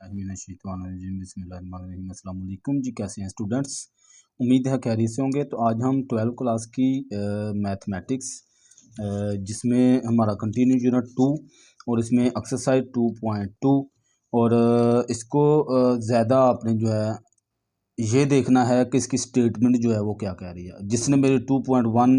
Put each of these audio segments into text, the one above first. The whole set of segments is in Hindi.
बिस्मिल्लाहिर्रहमानिर्रहीम। अस्सलाम वालेकुम जी, कैसे हैं स्टूडेंट्स? उम्मीद है खैरियत से होंगे। तो आज हम 12th क्लास की मैथमेटिक्स जिसमें हमारा कंटिन्यू यूनिट 2 और इसमें एक्सरसाइज 2.2 और इसको ज़्यादा आपने जो है ये देखना है कि इसकी स्टेटमेंट जो है वो क्या कह रही है। जिसने मेरी 2.1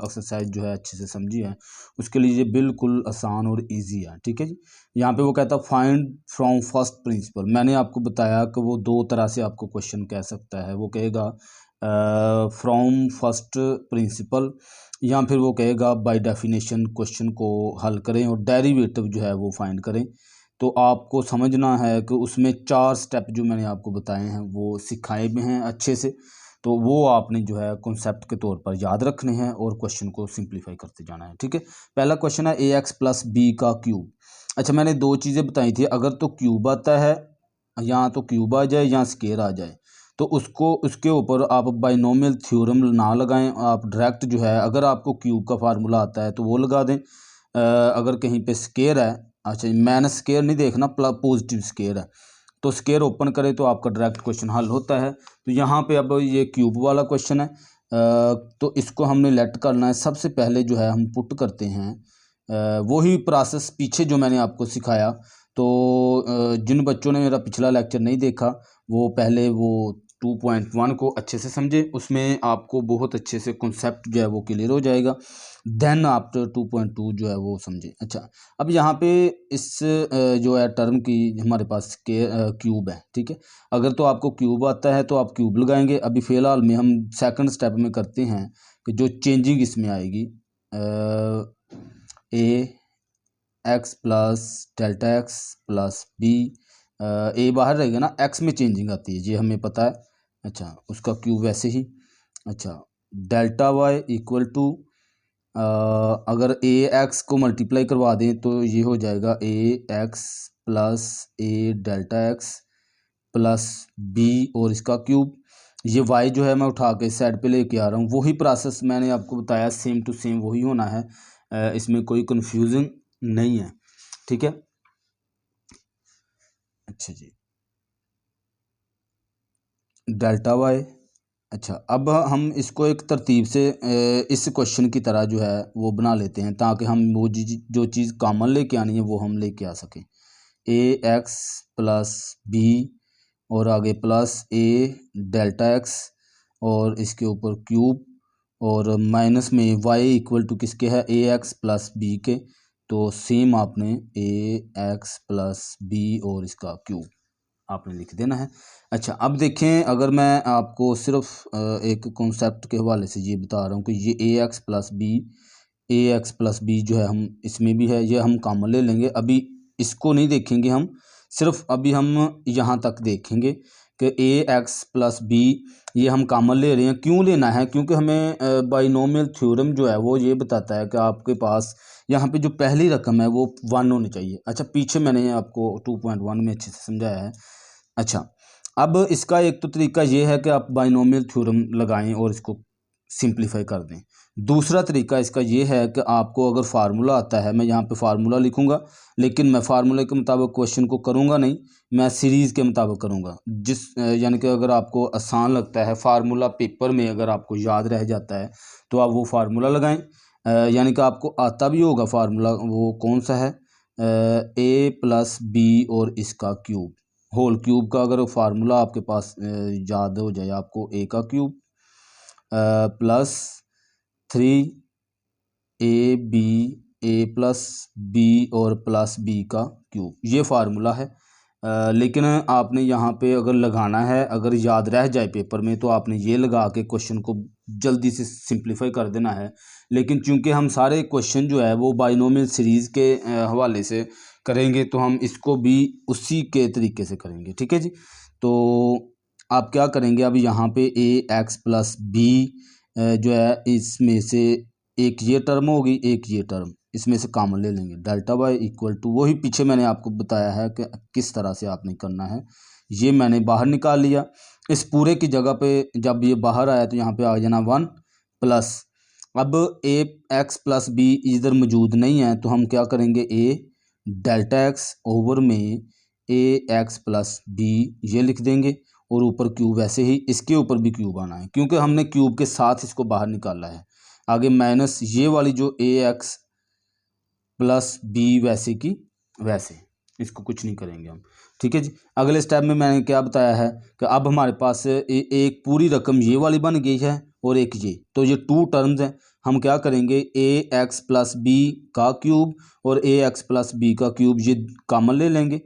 एक्सरसाइज जो है अच्छे से समझी है उसके लिए ये बिल्कुल आसान और इजी है। ठीक है जी। यहाँ पे वो कहता है फाइंड फ्रॉम फर्स्ट प्रिंसिपल। मैंने आपको बताया कि वो दो तरह से आपको क्वेश्चन कह सकता है। वो कहेगा फ्रॉम फर्स्ट प्रिंसिपल या फिर वो कहेगा बाय डेफिनेशन क्वेश्चन को हल करें और डेरिवेटिव जो है वो फाइंड करें। तो आपको समझना है कि उसमें 4 स्टेप जो मैंने आपको बताए हैं वो सिखाए भी हैं अच्छे से। तो वो आपने जो है कॉन्सेप्ट के तौर पर याद रखने हैं और क्वेश्चन को सिंप्लीफाई करते जाना है। ठीक है। पहला क्वेश्चन है ax प्लस बी का क्यूब। अच्छा, मैंने दो चीज़ें बताई थी, अगर तो क्यूब आता है या तो क्यूब आ जाए या स्केयर आ जाए तो उसको उसके ऊपर आप बाइनोमियल थ्योरम ना लगाएं। आप डायरेक्ट जो है अगर आपको क्यूब का फार्मूला आता है तो वो लगा दें। अगर कहीं पे स्केयर है, अच्छा माइनस स्केयर नहीं देखना, पॉजिटिव स्केयर है तो स्केयर ओपन करें तो आपका डायरेक्ट क्वेश्चन हल होता है। तो यहाँ पे अब ये क्यूब वाला क्वेश्चन है तो इसको हमने लेट करना है। सबसे पहले जो है हम पुट करते हैं वही प्रोसेस पीछे जो मैंने आपको सिखाया। तो जिन बच्चों ने मेरा पिछला लेक्चर नहीं देखा वो पहले वो 2.1 को अच्छे से समझे, उसमें आपको बहुत अच्छे से कॉन्सेप्ट जो है वो क्लियर हो जाएगा। देन आफ्टर 2.2 जो है वो समझे। अच्छा, अब यहाँ पे इस जो है टर्म की हमारे पास के क्यूब है। ठीक है। अगर तो आपको क्यूब आता है तो आप क्यूब लगाएंगे। अभी फ़िलहाल में हम सेकंड स्टेप में करते हैं कि जो चेंजिंग इसमें आएगी A X plus delta X plus B, A बाहर रहेगा ना, एक्स में चेंजिंग आती है, ये हमें पता है। अच्छा, उसका क्यूब वैसे ही। अच्छा, डेल्टा वाई इक्वल टू अगर ए एक्स को मल्टीप्लाई करवा दें तो ये हो जाएगा ए एक्स प्लस ए डेल्टा एक्स प्लस बी और इसका क्यूब। ये वाई जो है मैं उठा के साइड पे लेके आ रहा हूँ। वही प्रोसेस मैंने आपको बताया, सेम टू सेम वही होना है, इसमें कोई कन्फ्यूजन नहीं है। ठीक है। अच्छा जी, डेल्टा वाई। अच्छा, अब हम इसको एक तरतीब से इस क्वेश्चन की तरह जो है वो बना लेते हैं ताकि हम वो जो चीज़ कॉमन लेके आनी है वो हम लेके आ सकें। ए एक्स प्लस बी और आगे प्लस ए डेल्टा एक्स और इसके ऊपर क्यूब और माइनस में वाई इक्वल टू किसके है, ए एक्स प्लस बी के। तो सेम आपने ए एक्स प्लस बी और इसका क्यूब आपने लिख देना है। अच्छा, अब देखें, अगर मैं आपको सिर्फ एक कॉन्सेप्ट के हवाले से ये बता रहा हूँ कि ये ए एक्स प्लस बी जो है हम इसमें भी है, ये हम कॉमन ले लेंगे। अभी इसको नहीं देखेंगे हम, सिर्फ अभी हम यहाँ तक देखेंगे कि ए एक्स प्लस बी ये हम कॉमन ले रहे हैं। क्यों लेना है? क्योंकि हमें बाइनोमियल थ्योरम जो है वो ये बताता है कि आपके पास यहाँ पे जो पहली रकम है वो 1 होनी चाहिए। अच्छा, पीछे मैंने आपको 2.1 में अच्छे से समझाया है। अच्छा, अब इसका एक तो तरीका ये है कि आप बाइनोमियल थ्योरम लगाएं और इसको सिंप्लीफाई कर दें। दूसरा तरीका इसका ये है कि आपको अगर फार्मूला आता है, मैं यहाँ पे फार्मूला लिखूंगा लेकिन मैं फार्मूले के मुताबिक क्वेश्चन को करूँगा नहीं, मैं सीरीज़ के मुताबिक करूँगा। यानी कि अगर आपको आसान लगता है फार्मूला पेपर में, अगर आपको याद रह जाता है तो आप वो फार्मूला लगाएं। यानी कि आपको आता भी होगा फार्मूला, वो कौन सा है, ए प्लस बी और इसका क्यूब होल क्यूब का अगर फार्मूला आपके पास याद हो जाए आपको, ए का क्यूब प्लस 3ab ए प्लस बी और प्लस बी का क्यूब, ये फार्मूला है। लेकिन आपने यहाँ पे अगर लगाना है, अगर याद रह जाए पेपर में तो आपने ये लगा के क्वेश्चन को जल्दी से सिंप्लीफाई कर देना है। लेकिन चूंकि हम सारे क्वेश्चन जो है वो बाइनोमियल सीरीज़ के हवाले से करेंगे तो हम इसको भी उसी के तरीके से करेंगे। ठीक है जी। तो आप क्या करेंगे, अभी यहाँ पे ए एक्स प्लस बी जो है इसमें से एक ये टर्म होगी, एक ये टर्म, इसमें से कॉमन ले लेंगे। डेल्टा वाई इक्वल टू वही पीछे मैंने आपको बताया है कि किस तरह से आपने करना है। ये मैंने बाहर निकाल लिया। इस पूरे की जगह पे जब ये बाहर आया तो यहाँ पे आ जाना 1 प्लस, अब ए एक्स प्लस बी इधर मौजूद नहीं है तो हम क्या करेंगे, ए डेल्टा एक्स ओवर में ax+b ये लिख देंगे और ऊपर क्यूब वैसे ही इसके ऊपर भी क्यूब आना है क्योंकि हमने क्यूब के साथ इसको बाहर निकाला है। आगे माइनस ये वाली जो ax+b वैसे की वैसे, इसको कुछ नहीं करेंगे हम। ठीक है जी। अगले स्टेप में मैंने क्या बताया है कि अब हमारे पास एक पूरी रकम ये वाली बन गई है और एक ये, तो ये टू टर्म्स हैं। हम क्या करेंगे ax+b का क्यूब और ax+b का क्यूब ये कॉमन ले लेंगे,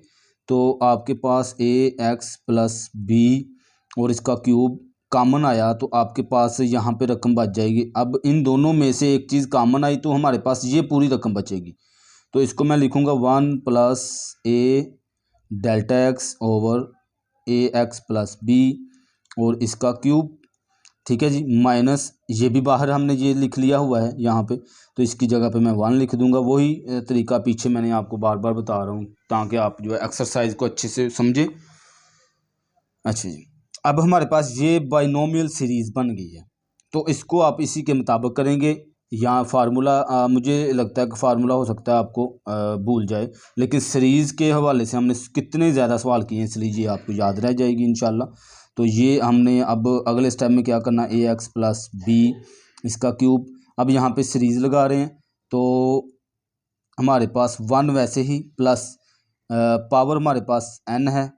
तो आपके पास ax+b और इसका क्यूब कॉमन आया तो आपके पास यहाँ पे रकम बच जाएगी। अब इन दोनों में से एक चीज़ कॉमन आई तो हमारे पास ये पूरी रकम बचेगी, तो इसको मैं लिखूँगा 1 + a∆x/ax+b और इसका क्यूब। ठीक है जी। माइनस ये भी बाहर हमने ये लिख लिया हुआ है यहाँ पे, तो इसकी जगह पे मैं 1 लिख दूंगा। वही तरीका पीछे मैंने आपको बार बार बता रहा हूँ ताकि आप जो है एक्सरसाइज को अच्छे से समझें। अच्छा जी, अब हमारे पास ये बाइनोमियल सीरीज़ बन गई है, तो इसको आप इसी के मुताबिक करेंगे। यहाँ फार्मूला मुझे लगता है कि फार्मूला हो सकता है आपको भूल जाए, लेकिन सीरीज़ के हवाले से हमने कितने ज़्यादा सवाल किए हैं इसलिए ये आपको याद रह जाएगी इंशाल्लाह। तो ये हमने अब अगले स्टेप में क्या करना, ax+b इसका क्यूब। अब यहाँ पे सीरीज़ लगा रहे हैं तो हमारे पास 1 वैसे ही प्लस पावर हमारे पास n है,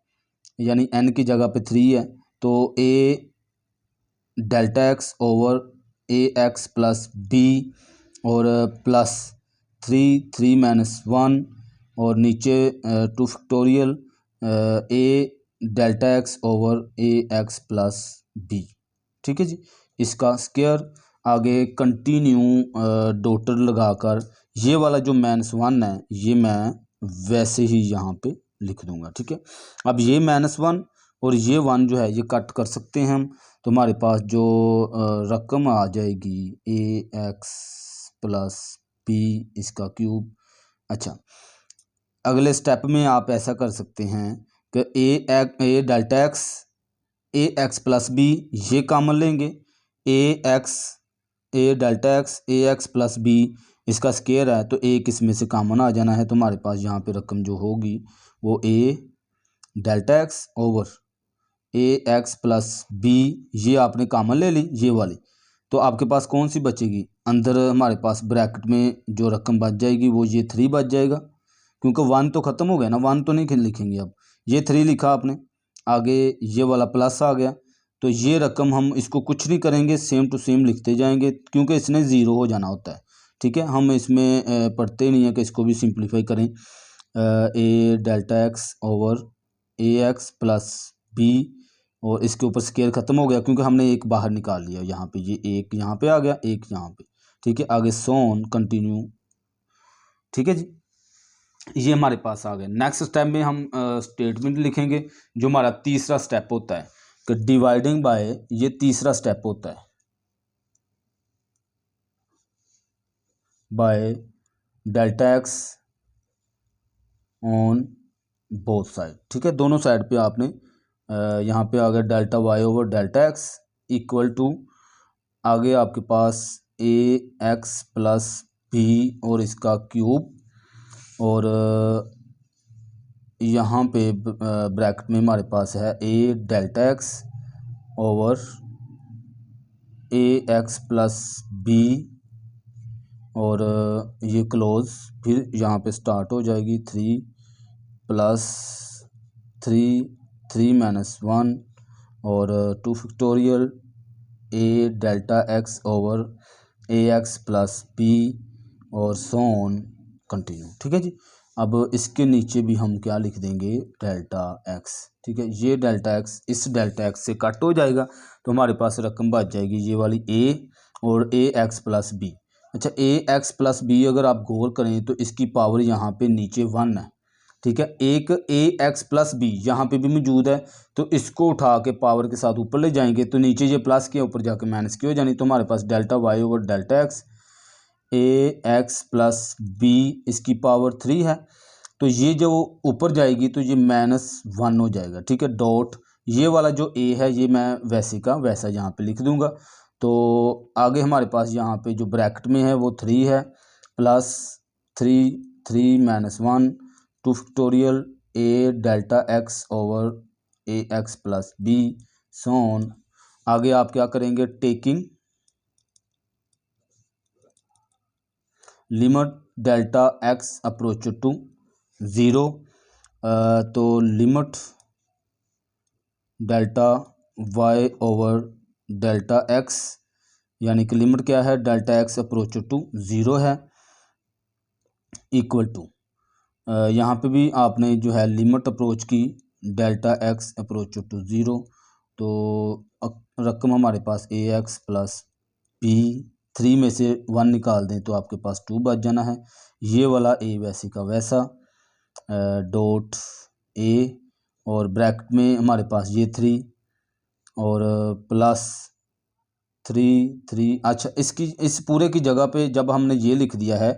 यानी n की जगह पे 3 है, तो a∆x/ax+b और प्लस 3 - 1 और नीचे 2 फैक्टोरियल a∆x/ax+b। ठीक है जी। इसका स्क्वायर आगे कंटिन्यू डॉटर लगाकर ये वाला जो -1 है ये मैं वैसे ही यहाँ पे लिख दूंगा। ठीक है। अब ये -1 और ये 1 जो है ये कट कर सकते हैं हम, तो हमारे पास जो रकम आ जाएगी ax+b इसका क्यूब। अच्छा, अगले स्टेप में आप ऐसा कर सकते हैं कि a∆x/ax+b ये कॉमन लेंगे, a∆x/ax+b इसका स्क्वायर है तो एक इसमें से कॉमन आ जाना है, तो हमारे पास यहाँ पे रकम जो होगी वो a∆x/ax+b ये आपने कॉमन ले ली ये वाली, तो आपके पास कौन सी बचेगी, अंदर हमारे पास ब्रैकेट में जो रकम बच जाएगी वो ये 3 बच जाएगा, क्योंकि 1 तो ख़त्म हो गया ना, 1 तो नहीं लिखेंगे। अब ये 3 लिखा आपने, आगे ये वाला प्लस आ गया, तो ये रकम हम इसको कुछ नहीं करेंगे, सेम टू सेम लिखते जाएंगे क्योंकि इसने ज़ीरो हो जाना होता है। ठीक है, हम इसमें पढ़ते नहीं है कि इसको भी सिंप्लीफाई करें। a∆x/ax+b और इसके ऊपर स्केयर ख़त्म हो गया क्योंकि हमने एक बाहर निकाल लिया, यहाँ पे ये एक यहाँ पे आ गया, एक यहाँ पे। ठीक है, आगे सोन कंटिन्यू। ठीक है जी, ये हमारे पास आ गया। नेक्स्ट स्टेप में हम स्टेटमेंट लिखेंगे, जो हमारा तीसरा स्टेप होता है कि डिवाइडिंग बाय, ये तीसरा स्टेप होता है, by ∆x on both side. ठीक है, दोनों साइड पे आपने यहाँ पे आ गया ∆y/∆x इक्वल टू, आगे आपके पास ax+b और इसका क्यूब, और यहाँ पे ब्रैकेट में हमारे पास है a∆x/ax+b और ये क्लोज, फिर यहाँ पे स्टार्ट हो जाएगी 3 + 3 - 1 और 2 फैक्टोरियल a∆x/ax+b और सोन कंटिन्यू। ठीक है जी। अब इसके नीचे भी हम क्या लिख देंगे, ∆x। ठीक है, ये ∆x इस ∆x से कट हो जाएगा तो हमारे पास रकम बच जाएगी ये वाली a और ax+b। अच्छा, ax+b अगर आप गौर करें तो इसकी पावर यहाँ पे नीचे 1 है। ठीक है, एक ax+b यहाँ पे भी मौजूद है, तो इसको उठा के पावर के साथ ऊपर ले जाएंगे तो नीचे ये प्लस के ऊपर जाके माइनस की हो जानी, तो हमारे पास ∆y/∆x ax+b इसकी पावर 3 है, तो ये जो ऊपर जाएगी तो ये -1 हो जाएगा। ठीक है, डॉट ये वाला जो a है ये मैं वैसे का वैसा यहाँ पे लिख दूंगा। तो आगे हमारे पास यहाँ पे जो ब्रैकेट में है वो 3 है, +3 - 1 2 factorial A delta X over A X plus B सोन। आगे आप क्या करेंगे, taking limit delta X approach to zero, तो limit delta Y over delta X, यानी कि लिमिट क्या है, delta X approach to zero है, इक्वल टू यहाँ पे भी आपने जो है लिमिट अप्रोच की delta X approach to zero, तो रकम हमारे पास ए एक्स प्लस बी, 3 में से 1 निकाल दें तो आपके पास 2 बच जाना है। ये वाला ए वैसे का वैसा डॉट ए, और ब्रैकेट में हमारे पास ये 3 और प्लस 3। अच्छा, इसकी इस पूरे की जगह पे जब हमने ये लिख दिया है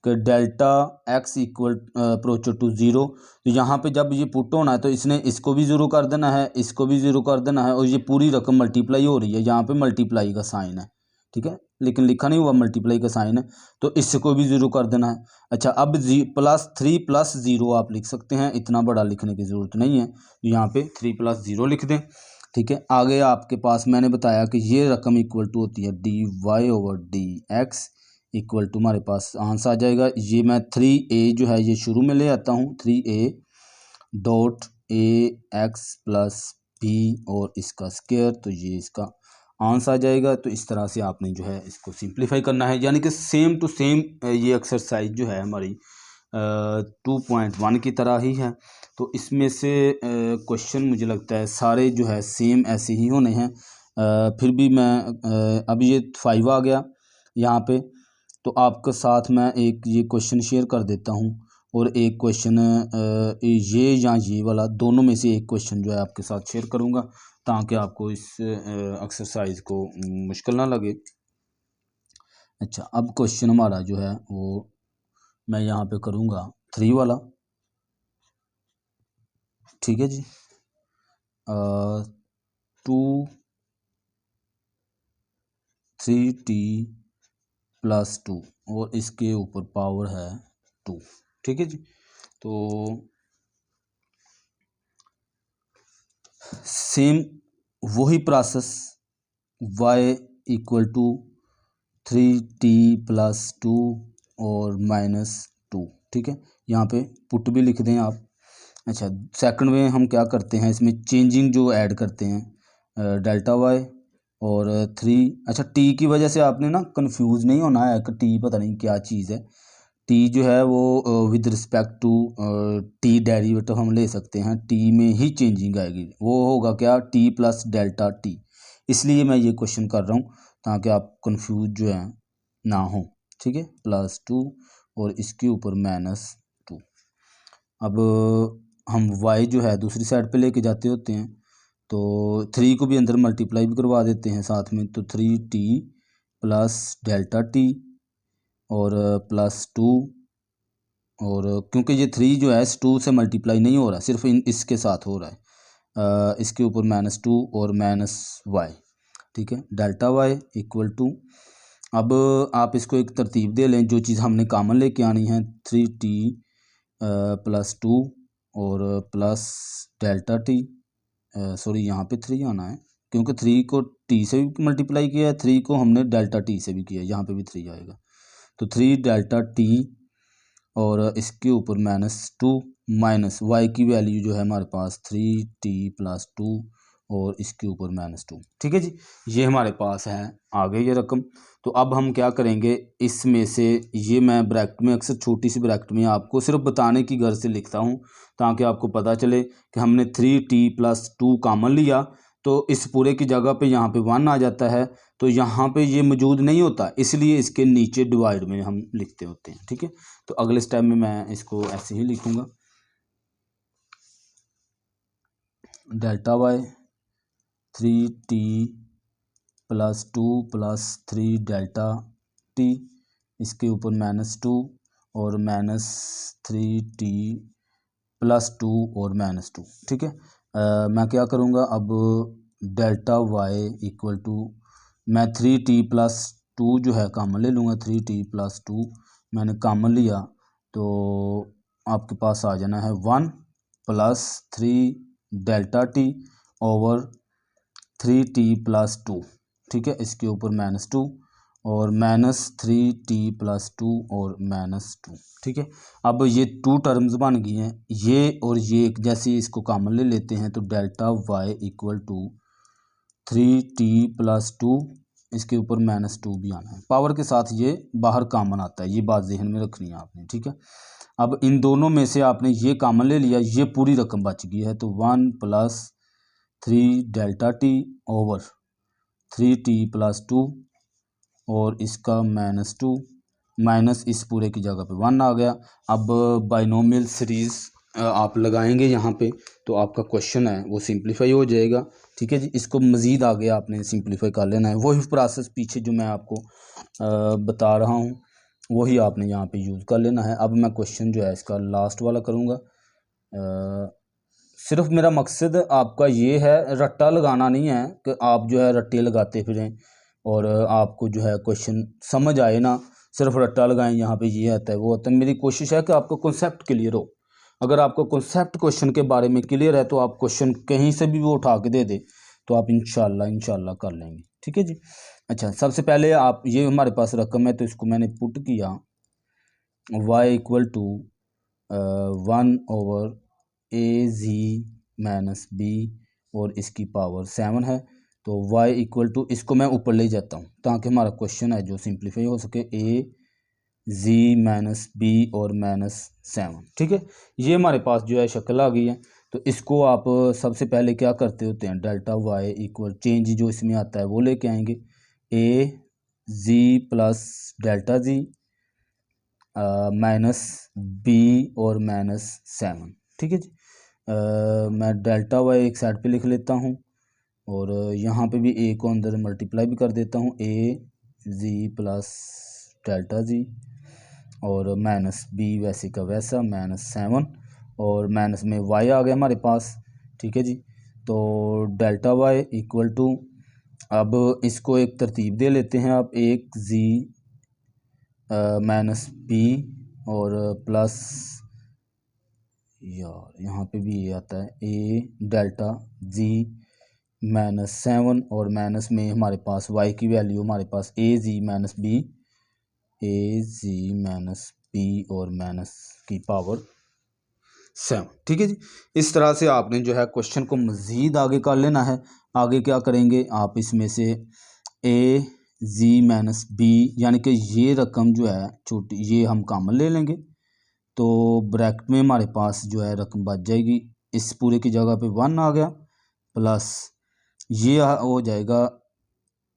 कि delta X equal approach to zero, तो यहाँ पे जब ये पुट होना है तो इसने इसको भी ज़ीरो कर देना है, इसको भी ज़ीरो कर देना है, और ये पूरी रकम मल्टीप्लाई हो रही है, यहाँ पे मल्टीप्लाई का साइन है, ठीक है, लेकिन लिखा नहीं हुआ मल्टीप्लाई का साइन है, तो इसको भी ज़ीरो कर देना है। अच्छा, अब +3 + 0 आप लिख सकते हैं, इतना बड़ा लिखने की ज़रूरत नहीं है, तो यहाँ पे 3 + 0 लिख दें, ठीक है। आगे आपके पास मैंने बताया कि ये रकम इक्वल टू होती है D Y over D X, equal to हमारे पास आंसर आ जाएगा। ये मैं 3a जो है ये शुरू में ले आता हूँ, 3a dot A X plus B और इसका स्क्वायर, तो ये इसका आंसर आ जाएगा। तो इस तरह से आपने जो है इसको सिंप्लीफाई करना है, यानी कि सेम टू सेम ये एक्सरसाइज जो है हमारी 2.1 की तरह ही है। तो इसमें से क्वेश्चन मुझे लगता है सारे जो है सेम ऐसे ही होने हैं। फिर भी मैं अब ये 5 आ गया यहाँ पे, तो आपके साथ मैं एक ये क्वेश्चन शेयर कर देता हूँ, और एक क्वेश्चन ये या ये वाला दोनों में से एक क्वेश्चन जो है आपके साथ शेयर करूँगा, ताकि आपको इस एक्सरसाइज को मुश्किल ना लगे। अच्छा, अब क्वेश्चन हमारा जो है वो मैं यहाँ पे करूँगा 3 वाला, ठीक है जी। 2 3t + 2 और इसके ऊपर पावर है 2, ठीक है जी। तो सेम वही process y equal to 3t + 2 और -2, ठीक है, यहाँ पे पुट भी लिख दें आप। अच्छा, सेकंड में हम क्या करते हैं, इसमें चेंजिंग जो ऐड करते हैं डेल्टा वाई और 3। अच्छा, टी की वजह से आपने ना कंफ्यूज नहीं होना है कि टी पता नहीं क्या चीज़ है। टी जो है वो with respect to T derivative हम ले सकते हैं, टी में ही चेंजिंग आएगी, वो होगा क्या, टी प्लस डेल्टा टी। इसलिए मैं ये क्वेश्चन कर रहा हूँ ताकि आप कंफ्यूज जो है ना हो, ठीक है। +2 और इसके ऊपर -2। अब हम y जो है दूसरी साइड पे लेके जाते होते हैं, तो 3 को भी अंदर मल्टीप्लाई भी करवा देते हैं साथ में, तो 3t प्लस डेल्टा टी और +2, और क्योंकि ये 3 जो है इस 2 से मल्टीप्लाई नहीं हो रहा, सिर्फ इसके साथ हो रहा है, इसके ऊपर -2 और -y, ठीक है, डेल्टा y इक्वल टू, अब आप इसको एक तरतीब दे लें, जो चीज़ हमने कॉमन लेके आनी है 3t + 2 और प्लस डेल्टा टी, सॉरी यहाँ पे 3 आना है, क्योंकि 3 को t से भी मल्टीप्लाई किया है, 3 को हमने डेल्टा टी से भी किया है, यहाँ पे भी 3 आएगा, तो 3 डेल्टा टी और इसके ऊपर -2 माइनस y की वैल्यू जो है हमारे पास 3t + 2 और इसके ऊपर -2, ठीक है जी। ये हमारे पास है आगे ये रकम। तो अब हम क्या करेंगे, इसमें से ये मैं ब्रैकेट में अक्सर छोटी सी ब्रैकेट में आपको सिर्फ बताने की गर्ज से लिखता हूँ, ताकि आपको पता चले कि हमने 3t + 2 कॉमन लिया, तो इस पूरे की जगह पे यहाँ पे 1 आ जाता है, तो यहाँ पे ये मौजूद नहीं होता, इसलिए इसके नीचे डिवाइड में हम लिखते होते हैं, ठीक है। तो अगले स्टेप में मैं इसको ऐसे ही लिखूँगा, delta Y 3t + 2 + 3 delta T, इसके ऊपर -2 और -3t + 2 और -2, ठीक है। मैं क्या करूँगा, अब डेल्टा वाई इक्वल टू, मैं 3t + 2 जो है कॉमन ले लूँगा, 3t + 2 मैंने कॉमन लिया, तो आपके पास आ जाना है 1 प्लस 3 ΔT ओवर 3T+2, ठीक है। इसके ऊपर -2 और -3T+2 और -2, ठीक है। अब ये 2 टर्म्स बन गई हैं, ये और ये जैसे इसको कॉमन ले लेते हैं तो ΔY = 3T+2, इसके ऊपर -2 भी आना है, पावर के साथ ये बाहर कॉमन आता है, ये बात जहन में रखनी है आपने, ठीक है। अब इन दोनों में से आपने ये कॉमन ले लिया, ये पूरी रकम बच गई है, तो 1 + 3 ΔT ओवर 3T+2 और इसका -2 माइनस इस पूरे की जगह पे 1 आ गया। अब बाइनोमियल सीरीज़ आप लगाएंगे यहाँ पे तो आपका क्वेश्चन है वो सिंप्लीफाई हो जाएगा, ठीक है जी। इसको मज़ीद आगे आपने सिंप्लीफाई कर लेना है, वही प्रोसेस पीछे जो मैं आपको बता रहा हूँ वही आपने यहाँ पे यूज़ कर लेना है। अब मैं क्वेश्चन जो है इसका लास्ट वाला करूँगा। सिर्फ मेरा मकसद आपका ये है, रट्टा लगाना नहीं है कि आप जो है रट्टे लगाते फिरें और आपको जो है क्वेश्चन समझ आए ना, सिर्फ रट्टा लगाएं, यहाँ पे ये आता है वो आता है। मेरी कोशिश है कि आपको कॉन्सेप्ट क्लियर हो। अगर आपको कॉन्सेप्ट क्वेश्चन के बारे में क्लियर है तो आप क्वेश्चन कहीं से भी वो उठा के दे दे तो आप इंशाल्लाह कर लेंगे, ठीक है जी। अच्छा, सबसे पहले आप ये हमारे पास रकम है तो इसको मैंने पुट किया y = 1/AZ-B और इसकी पावर 7 है, तो y = इसको मैं ऊपर ले जाता हूँ ताकि हमारा क्वेश्चन है जो सिंप्लीफाई हो सके, AZ-B और -7, ठीक है। ये हमारे पास जो है शक्ल आ गई है। तो इसको आप सबसे पहले क्या करते होते हैं, ΔY = चेंज जो इसमें आता है वो लेके आएंगे, AZ + ΔZ -B और -7, ठीक है जी। मैं ΔY एक साइड पे लिख लेता हूँ और यहाँ पे भी A को अंदर मल्टीप्लाई भी कर देता हूँ, AZ + ΔZ और -B वैसे का वैसा -7 और माइनस में y आ गया हमारे पास, ठीक है जी। तो ΔY = अब इसको एक तरतीब दे लेते हैं आप, एक Z -B और प्लस, यार यहाँ पे भी ये आता है AΔZ -7 और माइनस में हमारे पास y की वैल्यू हमारे पास AZ -B और माइनस की पावर 7, ठीक है जी। इस तरह से आपने जो है क्वेश्चन को मज़ीद आगे कर लेना है। आगे क्या करेंगे आप, इसमें से AZ -B यानी कि ये रकम जो है छोटी, ये हम कॉमन ले लेंगे तो ब्रैकेट में हमारे पास जो है रकम बच जाएगी, इस पूरे की जगह पे 1 आ गया, प्लस ये हो जाएगा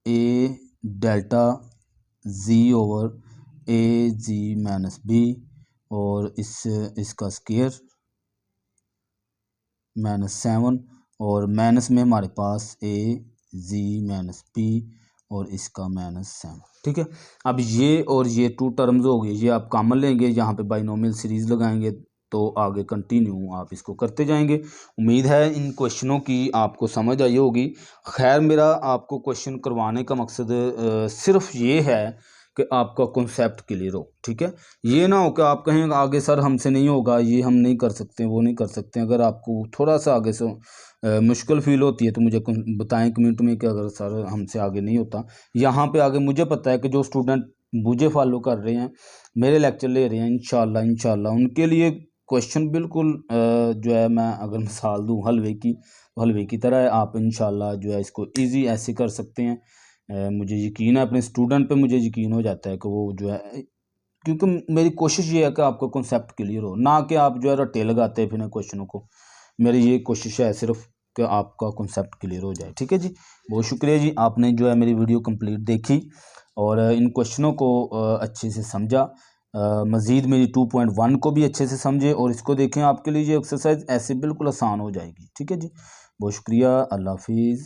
AΔZ ओवर AZ -B और इसका स्क्वायर -7 और माइनस में हमारे पास AZ -B और इसका -7, ठीक है। अब ये और ये 2 टर्म्स हो गए, ये आप कॉमन लेंगे, यहाँ पे बाइनोमियल सीरीज़ लगाएंगे तो आगे कंटिन्यू आप इसको करते जाएंगे। उम्मीद है इन क्वेश्चनों की आपको समझ आई होगी। खैर, मेरा आपको क्वेश्चन करवाने का मकसद सिर्फ ये है कि आपका कॉन्सेप्ट क्लियर हो, ठीक है। ये ना हो कि आप कहें आगे सर हमसे नहीं होगा, ये हम नहीं कर सकते, वो नहीं कर सकते। अगर आपको थोड़ा सा आगे से मुश्किल फील होती है तो मुझे बताएं कमेंट में कि अगर सर हमसे आगे नहीं होता। यहाँ पे आगे मुझे पता है कि जो स्टूडेंट मुझे फॉलो कर रहे हैं, मेरे लेक्चर ले रहे हैं, इंशाल्लाह उनके लिए क्वेश्चन बिल्कुल जो है, मैं अगर मिसाल दूँ हलवे की, तो हलवे की तरह है। आप इंशाल्लाह जो है इसको ईजी ऐसे कर सकते हैं। मुझे यकीन है, अपने स्टूडेंट पे मुझे यकीन हो जाता है कि वो जो है, क्योंकि मेरी कोशिश ये है कि आपका कॉन्सेप्ट क्लियर हो, ना कि आप जो है रट्टे लगाते हैं फिर क्वेश्चनों को। मेरी ये कोशिश है सिर्फ कि आपका कॉन्सेप्ट क्लियर हो जाए, ठीक है जी। बहुत शुक्रिया जी, आपने जो है मेरी वीडियो कंप्लीट देखी और इन क्वेश्चनों को अच्छे से समझा। मज़ीद मेरी 2.1 को भी अच्छे से समझे और इसको देखें, आपके लिए ये एक्सरसाइज ऐसे बिल्कुल आसान हो जाएगी, ठीक है जी। बहुत शुक्रिया, अल्लाह हाफिज़।